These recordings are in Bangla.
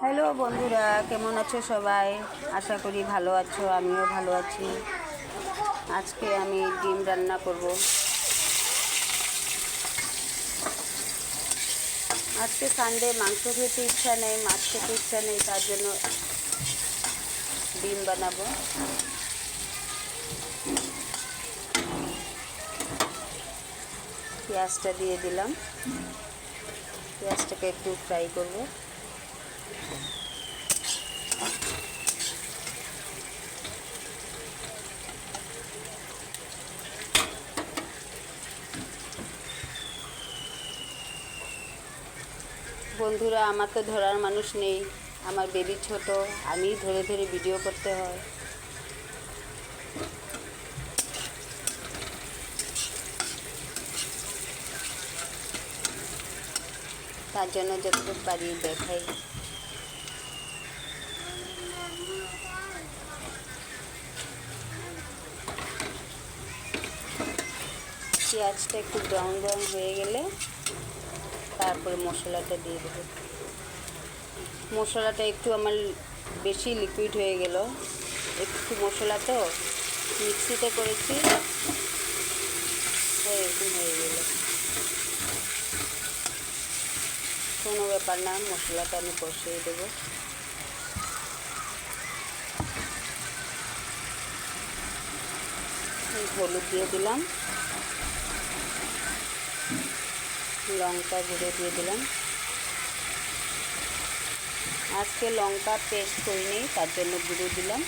হ্যালো বন্ধুরা, কেমন আছো সবাই? আশা করি ভালো আছো, আমিও ভালো আছি। আজকে আমি ডিম রান্না করব। আজকে সানডে, মাংস খেতে ইচ্ছা নেই, মাছ খেতে ইচ্ছা নেই, তার জন্য ডিম বানাবো। পেঁয়াজটা দিয়ে দিলাম, পেঁয়াজটাকে একটু ফ্রাই করব। বন্ধুরা, আমার তো ধরার মানুষ নেই, আমার বেবি ছোট, আমিই ধরে ধরে ভিডিও করতে হয়। তার জন্য যতটুকু পারি দেখাই। পেঁয়াজটা একটু ব্রাউন ব্রাউন হয়ে গেলে তারপরে মশলাটা দিয়ে দেবো। মশলাটা একটু আমার বেশি লিকুইড হয়ে গেল, একটু মশলা তো মিক্সিতে করেছি, এরকম হয়ে গেল। কোনো ব্যাপার না, মশলাটা আমি কষিয়ে দেবো। হলুদ দিয়ে দিলাম, লঙ্কা গুঁড়ো দিয়ে দিলাম। আজকে লঙ্কা পেস্ট করিনি, তার জন্য গুঁড়ো দিলাম।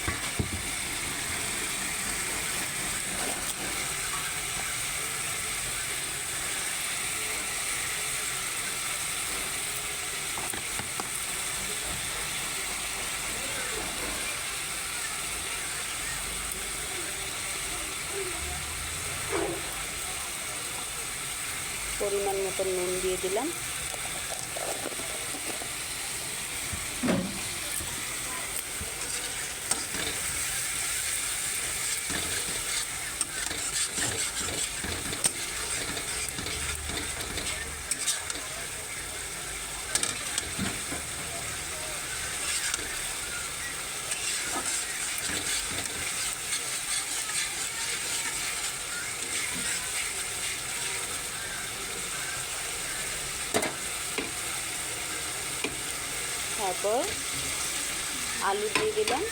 পরিমাণ মতো নুন দিয়ে দিলাম। তারপর আলু দিয়ে দিলাম।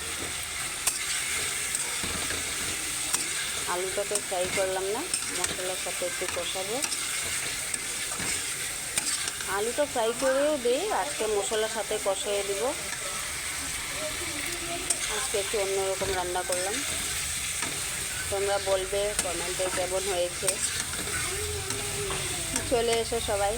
আলুটাকে ফ্রাই করলাম না, মশলার সাথে একটু কষাবো। আলুটা ফ্রাই করেও দিই, আজকে মশলার সাথে কষিয়ে দিব। আজকে একটু অন্যরকম রান্না করলাম। তোমরা বলবে কমেন্টে কেমন হয়েছে। চলে এসো সবাই।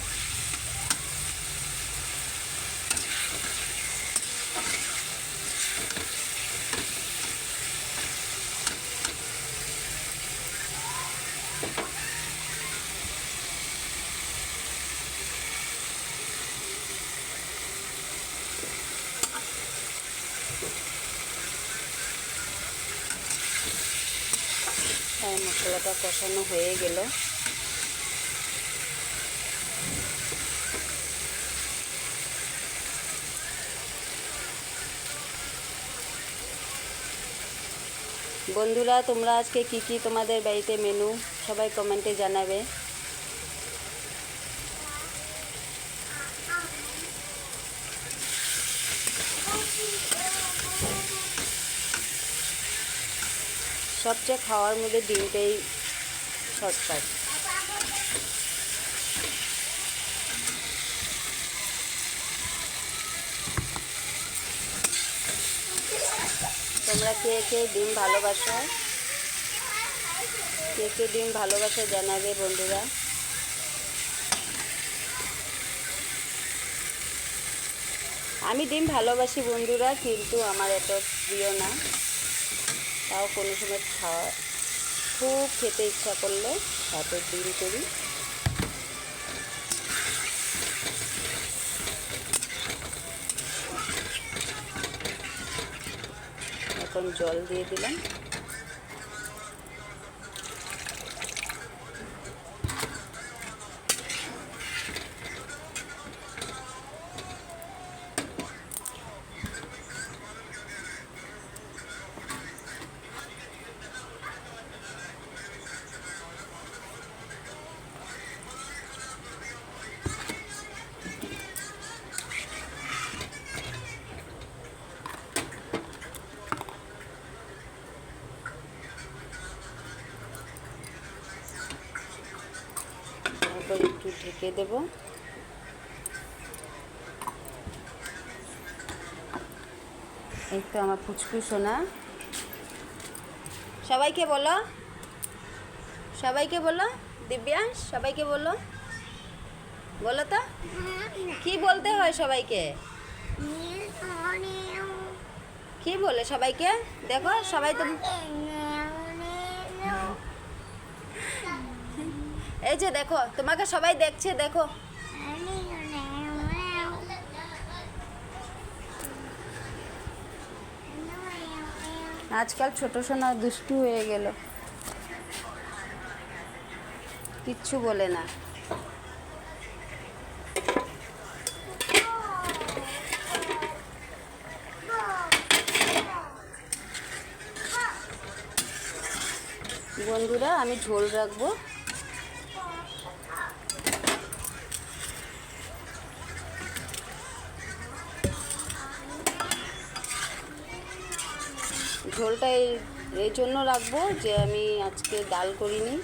মশলাটা কষানো হয়ে গেল। বন্ধুরা, তোমরা আজকে কি কি তোমাদের বাড়িতে মেনু সবাই কমেন্টে জানাবে। সবচেয়ে খাওয়ার মধ্যে ডিমটাই শর্টকাট। তোমরা কে কে ডিম ভালোবাসো, কে কে ডিম ভালোবাসো জানাবে বন্ধুরা। আমি ডিম ভালোবাসি বন্ধুরা, কিন্তু আমার এত প্রিয় না। তাও কোনো সময় খুব খেতে ইচ্ছা করলে তাতে ডিম করি। এখন জল দিয়ে দিলাম। ঢেকে দেব। এই তো আমার পুচকু সোনা। সবাইকে বলো, সবাইকে বলো, দিব্যা সবাইকে বলো, বলো তো কি বলতে হয় সবাইকে, কি বলে সবাইকে? দেখো সবাই তো এই যে দেখো তোমাকে সবাই দেখছে, দেখো। আজকাল ছোট সোনা দুষ্টু হয়ে গেল, কিচ্ছু বলে না। বন্ধুরা আমি ঝোল রাখবো। ঝোলটা এই জন্য রাখবো যে আমি আজকে ডাল করিনি,